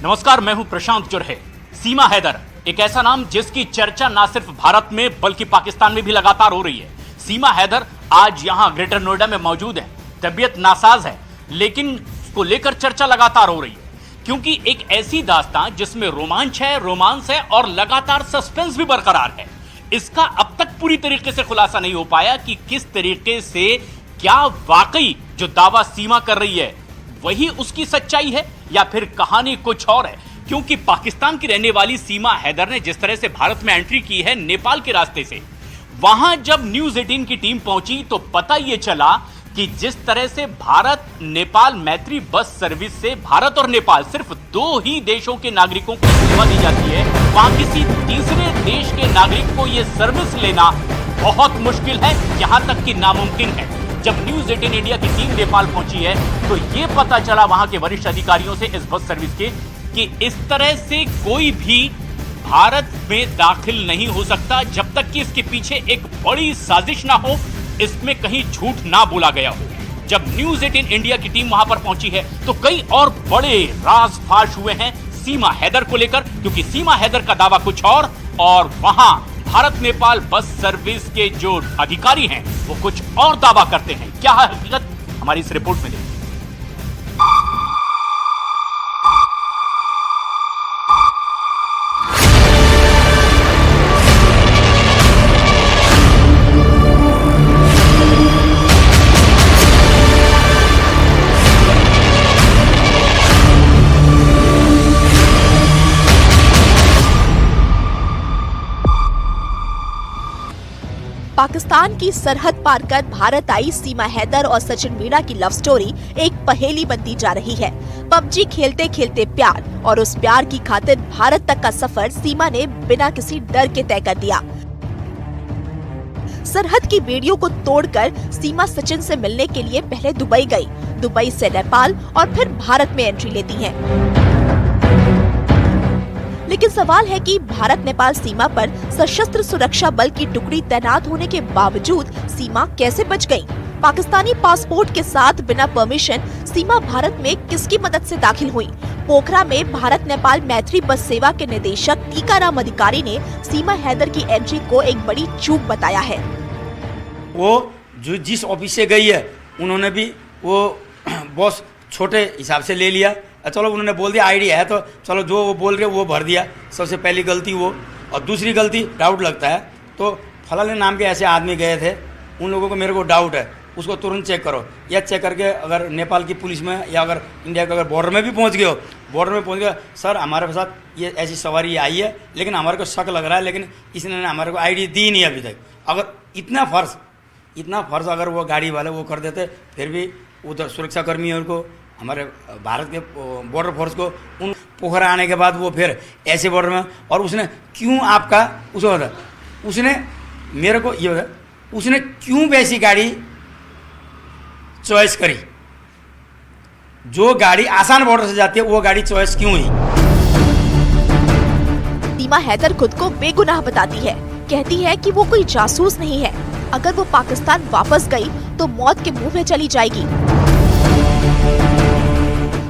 नमस्कार, मैं हूं प्रशांत जुर्हे। सीमा हैदर एक ऐसा नाम जिसकी चर्चा ना सिर्फ भारत में बल्कि पाकिस्तान में भी लगातार हो रही है। सीमा हैदर आज यहां ग्रेटर नोएडा में मौजूद है। तबीयत नासाज है, लेकिन उसको लेकर चर्चा लगातार हो रही है क्योंकि एक ऐसी दास्तान जिसमें रोमांस है और लगातार सस्पेंस भी बरकरार है। इसका अब तक पूरी तरीके से खुलासा नहीं हो पाया कि किस तरीके से क्या वाकई जो दावा सीमा कर रही है वही उसकी सच्चाई है या फिर कहानी कुछ और है। क्योंकि पाकिस्तान की रहने वाली सीमा हैदर ने जिस तरह से भारत में एंट्री की है नेपाल के रास्ते से, वहां जब न्यूज 18 की टीम पहुंची तो पता यह चला कि जिस तरह से भारत नेपाल मैत्री बस सर्विस से भारत और नेपाल सिर्फ दो ही देशों के नागरिकों को सेवा दी जाती है, वहां किसी तीसरे देश के नागरिक को यह सर्विस लेना बहुत मुश्किल है, यहां तक कि नामुमकिन है। जब न्यूज 18 इंडिया की टीम नेपाल पहुंची है तो यह पता चला वहां के वरिष्ठ अधिकारियों से इस बस सर्विस के कि इस तरह से कोई भी भारत में दाखिल नहीं हो सकता जब तक कि इसके पीछे एक बड़ी साजिश ना हो, इसमें कहीं झूठ ना बोला गया हो। जब न्यूज 18 इंडिया की टीम वहां पर पहुंची है तो कई और बड़े राज फाश हुए हैं सीमा हैदर को लेकर, क्योंकि सीमा हैदर का दावा कुछ और वहां भारत नेपाल बस सर्विस के जो अधिकारी हैं वो कुछ और दावा करते हैं। क्या है हकीकत, हमारी इस रिपोर्ट में देखिए। पाकिस्तान की सरहद पार कर भारत आई सीमा हैदर और सचिन मीणा की लव स्टोरी एक पहेली बनती जा रही है। पबजी खेलते खेलते प्यार और उस प्यार की खातिर भारत तक का सफर सीमा ने बिना किसी डर के तय कर दिया। सरहद की बेड़ियों को तोड़कर सीमा सचिन से मिलने के लिए पहले दुबई गई, दुबई से नेपाल और फिर भारत में एंट्री लेती है। लेकिन सवाल है कि भारत नेपाल सीमा पर सशस्त्र सुरक्षा बल की टुकड़ी तैनात होने के बावजूद सीमा कैसे बच गई? पाकिस्तानी पासपोर्ट के साथ बिना परमिशन सीमा भारत में किसकी मदद से दाखिल हुई? पोखरा में भारत नेपाल मैत्री बस सेवा के निदेशक टीकाराम अधिकारी ने सीमा हैदर की एंट्री को एक बड़ी चूक बताया है। वो जो जिस ऑफिस से गई है उन्होंने भी वो बॉस छोटे हिसाब से ले लिया। चलो उन्होंने बोल दिया आईडी है तो चलो जो वो बोल रहे वो भर दिया। सबसे पहली गलती वो, और दूसरी गलती डाउट लगता है तो फलाने नाम के ऐसे आदमी गए थे, उन लोगों को मेरे को डाउट है, उसको तुरंत चेक करो। या चेक करके अगर नेपाल की पुलिस में या अगर इंडिया के अगर बॉर्डर में भी पहुंच गए हो, बॉर्डर में पहुंच गए, सर हमारे साथ ये ऐसी सवारी आई है लेकिन हमारे को शक लग रहा है, लेकिन इसने हमारे को आईडी दी नहीं अभी तक। अगर इतना फर्ज अगर वो गाड़ी वाले वो कर देते, फिर भी उधर सुरक्षा कर्मियों को, हमारे भारत के बॉर्डर फोर्स को, उन पोखरा आने के बाद वो फिर ऐसे बॉर्डर में, और उसने क्यों आपका उसने मेरे को ये बता, उसने क्यों वैसी गाड़ी चॉइस करी? जो गाड़ी आसान बॉर्डर से जाती है वो गाड़ी चॉइस क्यों हुई? सीमा हैदर खुद को बेगुनाह बताती है, कहती है कि वो कोई जासूस नहीं है। अगर वो पाकिस्तान वापस गई तो मौत के मुंह में चली जाएगी,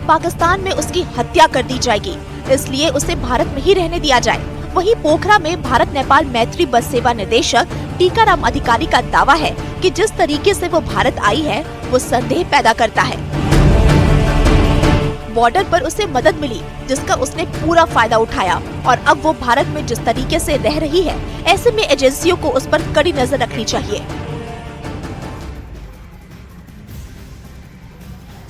पाकिस्तान में उसकी हत्या कर दी जाएगी, इसलिए उसे भारत में ही रहने दिया जाए। वहीं पोखरा में भारत नेपाल मैत्री बस सेवा निदेशक टीकाराम अधिकारी का दावा है कि जिस तरीके से वो भारत आई है वो संदेह पैदा करता है। बॉर्डर पर उसे मदद मिली जिसका उसने पूरा फायदा उठाया और अब वो भारत में जिस तरीके से रह रही है, ऐसे में एजेंसियों को उस पर कड़ी नजर रखनी चाहिए।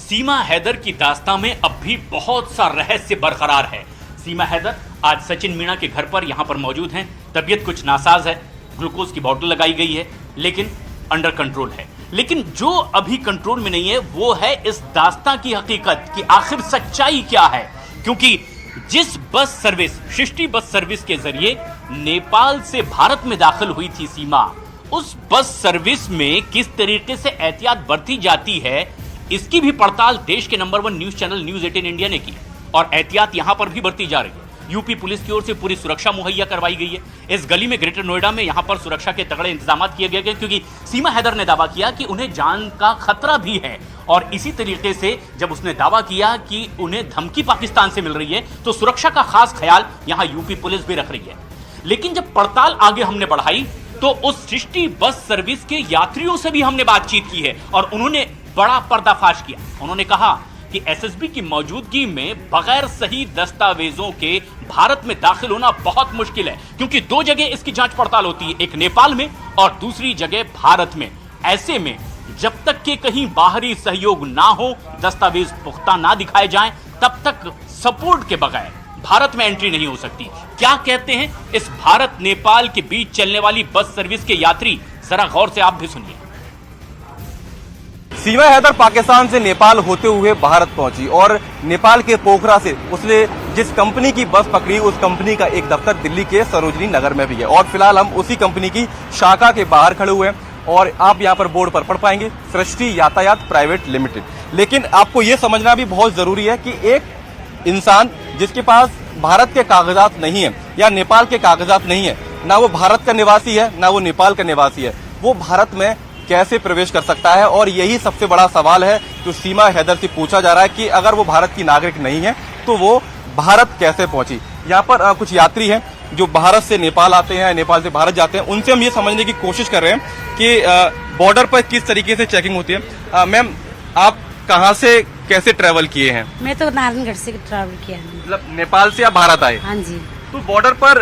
सीमा हैदर की दास्तां में अब भी बहुत सा रहस्य बरकरार है। सीमा हैदर आज सचिन मीणा के घर पर यहां पर मौजूद हैं। तबीयत कुछ नासाज है, ग्लूकोज की बोतल लगाई गई है, लेकिन अंडर कंट्रोल है। लेकिन जो अभी कंट्रोल में नहीं है वो है इस दास्तां की हकीकत कि आखिर सच्चाई क्या है। क्योंकि जिस बस सर्विस, सृष्टि बस सर्विस के जरिए नेपाल से भारत में दाखिल हुई थी सीमा, उस बस सर्विस में किस तरीके से एहतियात बरती जाती है, इसकी भी पड़ताल देश के number 1 news channel news 18 India ने की और एहतियात यहां पर भी बरती जा रही है। यूपी पुलिस की ओर से पूरी सुरक्षा मुहैया करवाई गई है। इस गली में ग्रेटर नोएडा में यहां पर सुरक्षा के तगड़े इंतजाम किए गए हैं, क्योंकि सीमा हैदर ने दावा किया कि उन्हें जान का खतरा भी है। और इसी तरीके से जब उसने दावा किया कि उन्हें धमकी पाकिस्तान से मिल रही है, तो सुरक्षा का खास ख्याल यहां यूपी पुलिस भी रख रही है। लेकिन जब पड़ताल आगे हमने बढ़ाई तो उस सृष्टि बस सर्विस के यात्रियों से भी हमने बातचीत की है और उन्होंने बड़ा पर्दाफाश किया। उन्होंने कहा कि एसएसबी की मौजूदगी में बगैर सही दस्तावेजों के भारत में दाखिल होना बहुत मुश्किल है, क्योंकि दो जगह इसकी जांच पड़ताल होती है, एक नेपाल में और दूसरी जगह भारत में। ऐसे में जब तक कि कहीं बाहरी सहयोग ना हो, दस्तावेज पुख्ता ना दिखाए जाएं, तब तक सपोर्ट के बगैर भारत में एंट्री नहीं हो सकती। क्या कहते हैं इस भारत नेपाल के बीच चलने वाली बस सर्विस के यात्री, जरा गौर से आप भी सुनिए। सीमा हैदर पाकिस्तान से नेपाल होते हुए भारत पहुंची और नेपाल के पोखरा से उसने जिस कंपनी की बस पकड़ी, उस कंपनी का एक दफ्तर दिल्ली के सरोजनी नगर में भी है और फिलहाल हम उसी कंपनी की शाखा के बाहर खड़े हुए हैं और आप यहां पर बोर्ड पर पढ़ पाएंगे सृष्टि यातायात प्राइवेट लिमिटेड। लेकिन आपको यह समझना भी बहुत जरूरी है कि एक इंसान जिसके पास भारत के कागजात नहीं है या नेपाल के कागजात नहीं है, ना वो भारत का निवासी है ना वो नेपाल का निवासी है, वो भारत में कैसे प्रवेश कर सकता है। और यही सबसे बड़ा सवाल है जो सीमा हैदर से पूछा जा रहा है कि अगर वो भारत की नागरिक नहीं है तो वो भारत कैसे पहुंची। यहाँ पर कुछ यात्री हैं जो भारत से नेपाल आते हैं, नेपाल से भारत जाते हैं, उनसे हम ये समझने की कोशिश कर रहे हैं कि बॉर्डर पर किस तरीके से चेकिंग होती है। मैम, आप कहाँ से कैसे ट्रैवल किए हैं? मैं तो नारायणगढ़ से ट्रैवल किया है। मतलब नेपाल से आप भारत आए? हाँ जी। तो बॉर्डर पर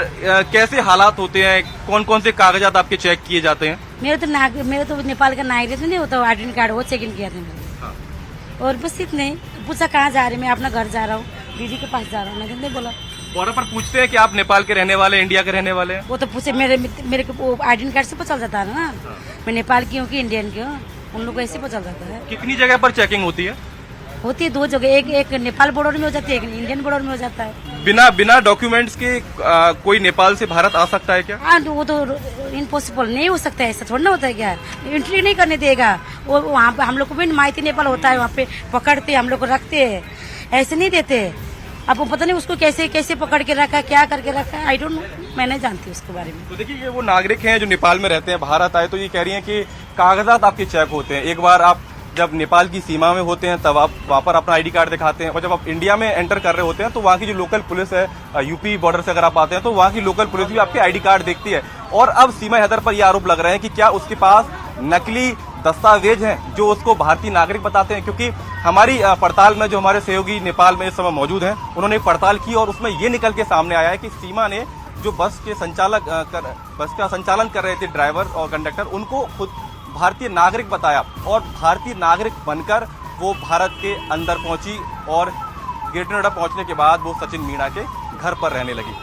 कैसे हालात होते हैं, कौन कौन से कागजात आपके चेक किए जाते हैं? मेरा तो नेपाल का नागरिक नहीं होता, आइडेंटी कार्ड वो चेक इन किया था मैंने। हाँ। और बस इतने पूछा कहाँ जा रहे, मैं अपना घर जा रहा हूँ, दीदी के पास जा रहा हूँ, मैंने नहीं बोला। बॉर्डर पर पूछते हैं कि आप नेपाल के रहने वाले, इंडिया के रहने वाले हैं? वो तो पूछे मेरे को आइडेंटी कार्ड से पता चल जाता है ना। हाँ। मैं नेपाल की हूँ कि इंडियन की हूँ, उन लोग को ऐसे पता चल जाता है। कितनी जगह पर चेकिंग होती है? होती है दो जगह, एक नेपाल बॉर्डर में हो जाती है, एक इंडियन बॉर्डर में हो जाता है। बिना डॉक्यूमेंट्स के कोई नेपाल से भारत आ सकता है क्या? हाँ, वो तो इम्पॉसिबल नहीं हो सकता है, ऐसा थोड़ा ना होता है क्या, एंट्री नहीं करने देगा वो। वहाँ पे हम लोग को भी माइती नेपाल होता है, वहाँ पे पकड़ते हम लोग को रखते हैं, ऐसे नहीं देते। अब वो पता नहीं उसको कैसे कैसे पकड़ के रखा, क्या करके रखा है, आई डोंट नो, मैं नहीं जानती उसके बारे में। तो देखिए, ये वो नागरिक हैं जो नेपाल में रहते हैं, भारत आए, तो ये कह रही हैं कि कागजात आपके चेक होते हैं। एक बार आप जब नेपाल की सीमा में होते हैं तब आप वहाँ पर अपना आईडी कार्ड दिखाते हैं, और जब आप इंडिया में एंटर कर रहे होते हैं तो वहाँ की जो लोकल पुलिस है, यूपी बॉर्डर से अगर आप आते हैं तो वहाँ की लोकल पुलिस भी आपके आईडी कार्ड देखती है। और अब सीमा हैदर पर यह आरोप लग रहे हैं कि क्या उसके पास नकली दस्तावेज हैं जो उसको भारतीय नागरिक बताते हैं। क्योंकि हमारी पड़ताल में जो हमारे सहयोगी नेपाल में इस समय मौजूद हैं, उन्होंने पड़ताल की और उसमें ये निकल के सामने आया है कि सीमा ने जो बस का संचालन कर रहे थे ड्राइवर और कंडक्टर, उनको खुद भारतीय नागरिक बताया और भारतीय नागरिक बनकर वो भारत के अंदर पहुंची और ग्रेटर नोएडा पहुंचने के बाद वो सचिन मीणा के घर पर रहने लगी।